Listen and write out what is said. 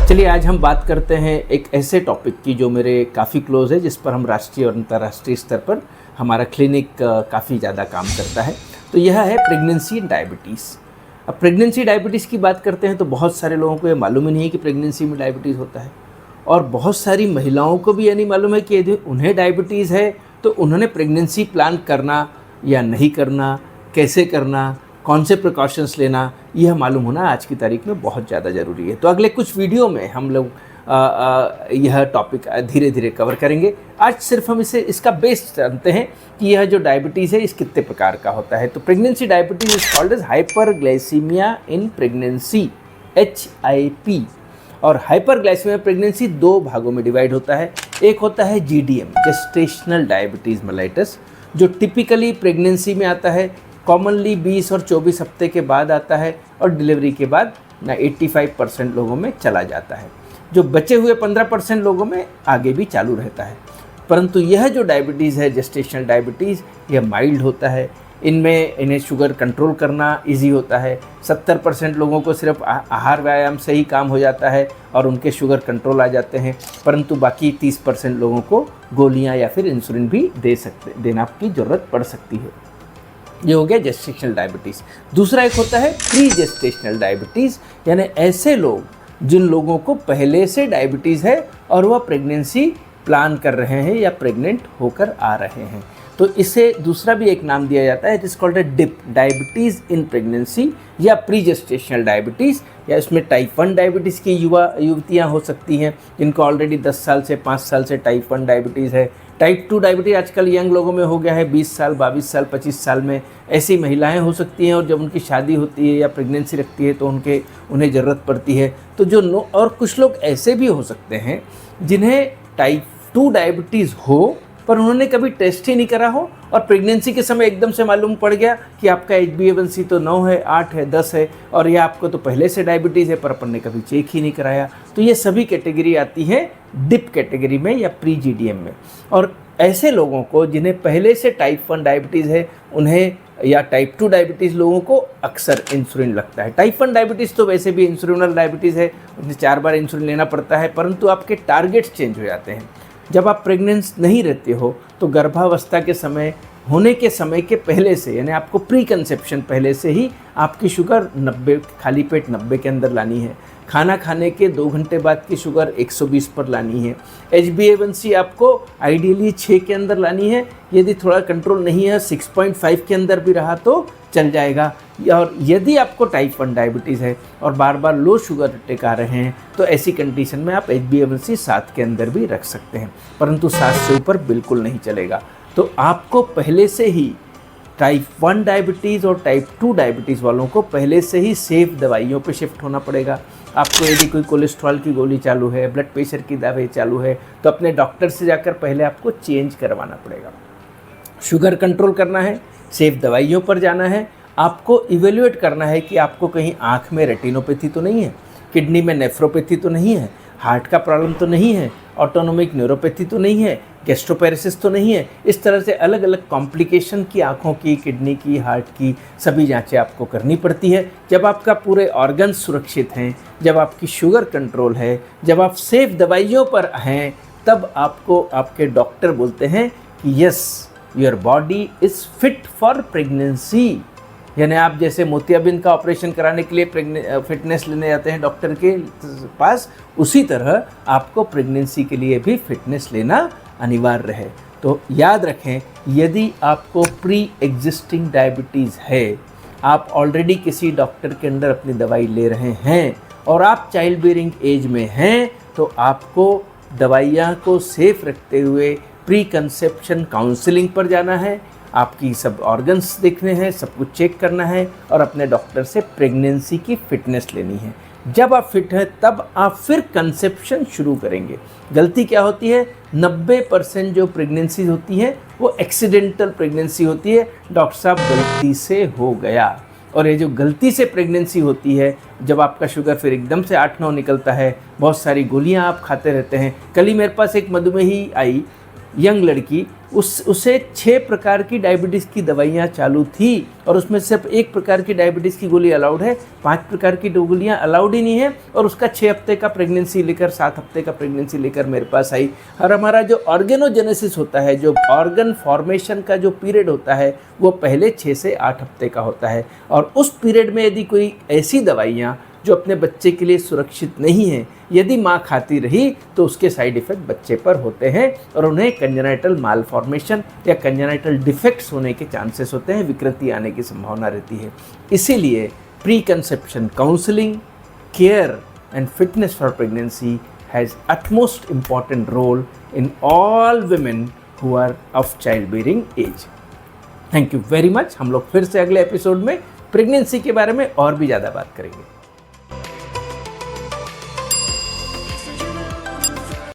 चलिए आज हम बात करते हैं एक ऐसे टॉपिक की जो मेरे काफ़ी क्लोज है, जिस पर हम राष्ट्रीय और अंतर्राष्ट्रीय स्तर पर हमारा क्लिनिक काफ़ी ज़्यादा काम करता है। तो यह है प्रेगनेंसी डायबिटीज़। अब प्रेगनेंसी डायबिटीज़ की बात करते हैं तो बहुत सारे लोगों को ये मालूम ही नहीं है कि प्रेगनेंसी में डायबिटीज़ होता है, और बहुत सारी महिलाओं को भी ये नहीं मालूम है कि यदि उन्हें डायबिटीज़ है तो उन्होंने प्रेगनेंसी प्लान करना या नहीं करना, कैसे करना, कौन से प्रिकॉशंस लेना, यह मालूम होना आज की तारीख में बहुत ज़्यादा ज़रूरी है। तो अगले कुछ वीडियो में हम लोग यह टॉपिक धीरे धीरे कवर करेंगे। आज सिर्फ हम इसका बेस जानते हैं कि यह जो डायबिटीज़ है इस कितने प्रकार का होता है। तो pregnancy diabetes is called as hyperglycemia in pregnancy, HIP। और हाइपरग्लाइसीमिया प्रेगनेंसी दो भागों में डिवाइड होता है। एक होता है GDM, जेस्टेशनल डायबिटीज़ मेलाइटस, जो टिपिकली प्रेगनेंसी में आता है, कॉमनली 20 और 24 हफ्ते के बाद आता है और डिलीवरी के बाद 85% लोगों में चला जाता है। जो बचे हुए 15% लोगों में आगे भी चालू रहता है। परंतु यह जो डायबिटीज़ है, जेस्टेशनल डायबिटीज़, यह माइल्ड होता है। इन्हें शुगर कंट्रोल करना इजी होता है। 70% लोगों को सिर्फ आहार व्यायाम से ही काम हो जाता है और उनके शुगर कंट्रोल आ जाते हैं। परंतु बाकी 30% लोगों को गोलियां या फिर इंसुलिन भी देना की ज़रूरत पड़ सकती है। ये हो गया जेस्टेशनल डायबिटीज़। दूसरा एक होता है प्री जेस्टेशनल डायबिटीज़, यानी ऐसे लोग जिन लोगों को पहले से डायबिटीज़ है और वह प्रेगनेंसी प्लान कर रहे हैं या प्रेग्नेंट होकर आ रहे हैं। तो इसे दूसरा भी एक नाम दिया जाता है, it is called a DIP, diabetes in pregnancy या प्री जेस्टेशनल डायबिटीज़। या इसमें टाइप 1 डायबिटीज़ की युवतियाँ हो सकती हैं जिनको ऑलरेडी 10 साल से 5 साल से टाइप 1 डायबिटीज़ है। टाइप 2 डायबिटीज़ आजकल यंग लोगों में हो गया है, 20 साल, 22 साल, 25 साल में ऐसी महिलाएं हो सकती हैं। और जब उनकी शादी होती है या प्रेगनेंसी रखती है तो उन्हें ज़रूरत पड़ती है। तो और कुछ लोग ऐसे भी हो सकते हैं जिन्हें टाइप 2 डायबिटीज़ हो पर उन्होंने कभी टेस्ट ही नहीं करा हो और प्रेगनेंसी के समय एकदम से मालूम पड़ गया कि आपका HbA1c तो 9 है, 8 है, 10 है और यह आपको तो पहले से डायबिटीज़ है पर अपन ने कभी चेक ही नहीं कराया। तो ये सभी कैटेगरी आती है डिप कैटेगरी में या प्री GDM में। और ऐसे लोगों को जिन्हें पहले से टाइप 1 डायबिटीज़ है उन्हें, या टाइप 2 डायबिटीज़ लोगों को अक्सर इंसुलिन लगता है। टाइप 1 डायबिटीज़ तो वैसे भी इंसुलिनल डायबिटीज़ है, उन्हें 4 बार इंसुलिन लेना पड़ता है, परंतु आपके टारगेट्स चेंज हो जाते हैं। जब आप प्रेग्नेंट नहीं रहते हो तो गर्भावस्था के समय, होने के समय के पहले से, यानी आपको प्री कंसेप्शन पहले से ही आपकी शुगर 90, खाली पेट 90 के अंदर लानी है। खाना खाने के 2 घंटे बाद की शुगर 120 पर लानी है। HbA1c आपको आइडियली 6 के अंदर लानी है। यदि थोड़ा कंट्रोल नहीं है, 6.5 के अंदर भी रहा तो चल जाएगा। और यदि आपको टाइप 1 डायबिटीज़ है और बार बार लो शुगर अटैक आ रहे हैं तो ऐसी कंडीशन में आप HbA1c 7 के अंदर भी रख सकते हैं, परंतु 7 से ऊपर बिल्कुल नहीं चलेगा। तो आपको पहले से ही टाइप 1 डायबिटीज़ और टाइप 2 डायबिटीज़ वालों को पहले से ही सेफ दवाइयों पे शिफ्ट होना पड़ेगा। आपको यदि कोई कोलेस्ट्रॉल की गोली चालू है, ब्लड प्रेशर की दवाई चालू है, तो अपने डॉक्टर से जाकर पहले आपको चेंज करवाना पड़ेगा। शुगर कंट्रोल करना है, सेफ दवाइयों पर जाना है, आपको इवेल्युएट करना है कि आपको कहीं आँख में रेटिनोपैथी तो नहीं है, किडनी में नेफ्रोपैथी तो नहीं है, हार्ट का प्रॉब्लम तो नहीं है, ऑटोनोमिक न्यूरोपैथी तो नहीं है, गैस्ट्रोपेरेसिस तो नहीं है। इस तरह से अलग अलग कॉम्प्लिकेशन की, आँखों की, किडनी की, हार्ट की सभी जांचें आपको करनी पड़ती है। जब आपका पूरे ऑर्गन्स सुरक्षित हैं, जब आपकी शुगर कंट्रोल है, जब आप सेफ दवाइयों पर हैं, तब आपको आपके डॉक्टर बोलते हैं कि yes, your body is fit for pregnancy. यानी आप जैसे मोतियाबिंद का ऑपरेशन कराने के लिए फिटनेस लेने जाते हैं डॉक्टर के पास, उसी तरह आपको प्रेगनेंसी के लिए भी फिटनेस लेना अनिवार्य है। तो याद रखें, यदि आपको प्री एग्जिस्टिंग डायबिटीज़ है, आप ऑलरेडी किसी डॉक्टर के अंदर अपनी दवाई ले रहे हैं और आप चाइल्ड बियरिंग एज में हैं, तो आपको दवाइयाँ को सेफ रखते हुए प्री कंसेप्शन काउंसलिंग पर जाना है। आपकी सब ऑर्गन्स देखने हैं, सब कुछ चेक करना है और अपने डॉक्टर से प्रेगनेंसी की फ़िटनेस लेनी है। जब आप फिट हैं तब आप फिर कंसेप्शन शुरू करेंगे। गलती क्या होती है, 90% जो प्रेगनेंसी होती है वो एक्सीडेंटल प्रेगनेंसी होती है, डॉक्टर साहब गलती से हो गया। और ये जो गलती से प्रेगनेंसी होती है, जब आपका शुगर फिर एकदम से 8-9 निकलता है, बहुत सारी गोलियां आप खाते रहते हैं। कल ही मेरे पास एक मधुमेही आई, यंग लड़की, उसे 6 प्रकार की डायबिटीज़ की दवाइयाँ चालू थी और उसमें सिर्फ 1 प्रकार की डायबिटीज़ की गोली अलाउड है, 5 प्रकार की गोलियाँ अलाउड ही नहीं है। और उसका 6 हफ्ते का प्रेगनेंसी लेकर, 7 हफ्ते का प्रेगनेंसी लेकर मेरे पास आई। और हमारा जो ऑर्गेनोजेनेसिस होता है, जो ऑर्गन फॉर्मेशन का जो पीरियड होता है, वो पहले 6 से 8 हफ्ते का होता है। और उस पीरियड में यदि कोई ऐसी दवाइयाँ जो अपने बच्चे के लिए सुरक्षित नहीं है, यदि माँ खाती रही तो उसके साइड इफ़ेक्ट बच्चे पर होते हैं और उन्हें कंजेनाइटल मालफॉर्मेशन या कंजेनाइटल डिफेक्ट्स होने के चांसेस होते हैं, विकृति आने की संभावना रहती है। इसीलिए pre conception counselling, care and fitness for pregnancy has utmost important role in all women who are of childbearing age. Thank you very much. हम लोग फिर से अगले एपिसोड में प्रेगनेंसी के बारे में और भी ज़्यादा बात करेंगे।